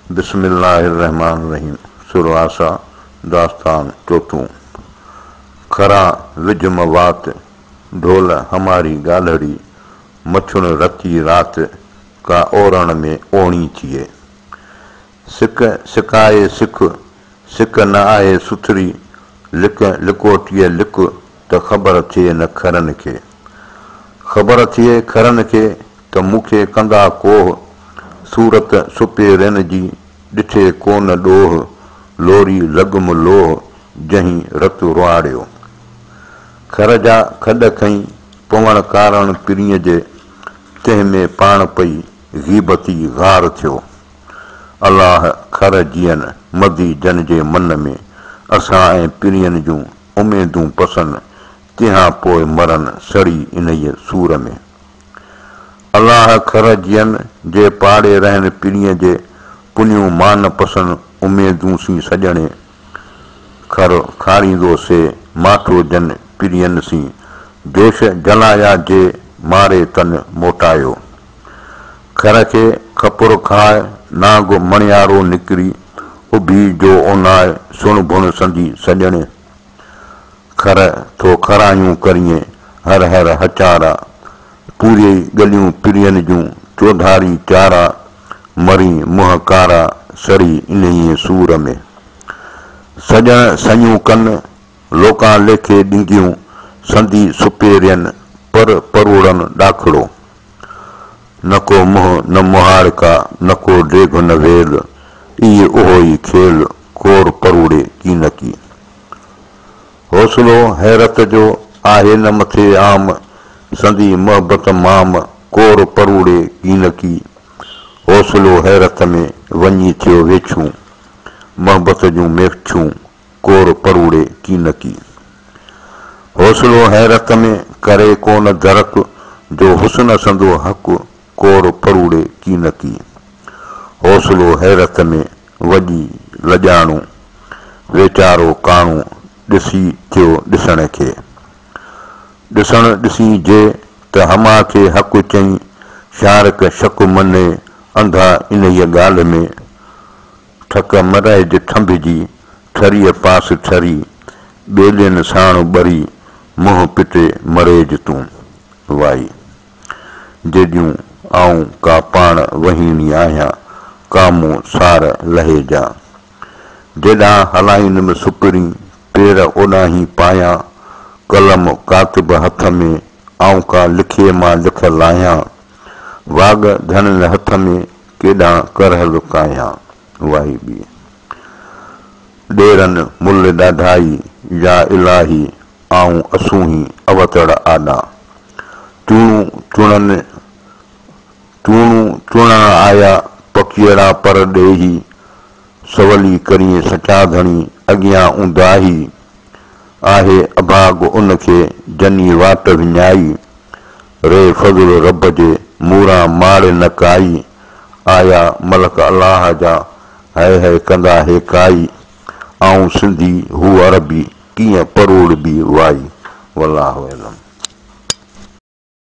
बिस्मिल्लाहिर्रहमानिर्रहीम। सुरवासा दास्तान चौथों। खरा विज मवात ढोल हमारी गालड़ी, मछुण रती रात का ओरण में ओणी थिए। सिक सिकाए सिख सिक न आहे सुथरी, लिक लिकोटीअ लिक त ख़बर थिए न खरन खे। ख़बर थिए खरन खे त मूंखे कंदा कोह, सूरत सुपे रिन जी ॾिठे कोन ॾोह। लोरी लॻुम लोह जहीं रत रुआड़ियो। खर जा खॾ खईं पवण कारण पिरीअ जे, तंहिंमें पाण पई ग़ीबती ग़ार थियो। अलाह खर जीअन मदी जन जे मन में, असां ऐं पिरीअनि जूं उमेदूं पसन, तंहिंखां पोइ मरन सड़ी इन्हीअ सूर में। अलाह खर जीअन जे पाड़े रहन पिरीअ जे, पुनियूं मान पसन उमेदूं सी सजणे। खर खारींदो से माठो जन पिरीअनि सी, जोश जलाया जे मारे तन मोटायो। खर खे खपुर खाए नाग मणियारो निकिरी, उभी जो ओनाए सुण भुण संदी सजणे। खर थो खरायूं करिए हर हर हचारा, पूरे गलियूं पिरीअनि जूं चौधारी चारा। मरी मुंह कारा सड़ी इन्हीअ सूर में। सजण सयूं कन लोकां लेखे ॾिंगियूं, संदी सुपेरियन पर परोड़न ॾाखड़ो। न को मुंह न मुहाड़का, न को डेघ न वेल, इहे उहो ई खेल कोर परोड़े की न की। हौसलो हैरत जो आहे न मथे आम, संदी मोहबत माम कोर परोड़े की न की। हौसलो हैरत में वञी थियो वेछूं, मोहबत जूं मेखछूं कोर परोड़े की न की। हौसलो हैरत में करे कोन दरक, जो हुस्न संदो हक़ कोर परोड़े की न की। हौसलो हैरत में वॼी लॼाणो, वेचारो काणो ॾिसी थियो ॾिसण खे। ॾिसण ॾिसी जे त हमा खे हक़ चई, शारक शक मने अंधा इन्हीअ ॻाल्हि में। ठक मरहिज ठंभिजी ठरीअ पास ठरी, ॿेलियुनि साण ॿरी मुंहुं पिटे मरेज तूं। वाई जेॾियूं आऊं का पाण वहीणी आहियां, कामूं सार लहे जा। जेॾां हलाईंदुमि सुपिरी पेर ओॾां ई पायां, कलम कातिब हथ में आऊं का लिखे मां लिखल आहियां। वाग धन हथ में केॾां करहल कायां। वाही बी ॾेरन मुल ॾाढाई या इलाही, आऊं असूं ही अवतड़ आॾा। चूणन चूणण आया पखीअड़ा पर ॾेही, सवली करीं सचाधणी अॻियां ऊंदाही। आहे अभाग उनखे जनी वाट विञाई, रे फज़ुल रब जे मूरां माड़े न काई। आया मलक अलाह जा है कंदा हे काई, आऊं सिंधी हू अरबी कीअं परोड़ बि वाई। वल्लाहु अलम।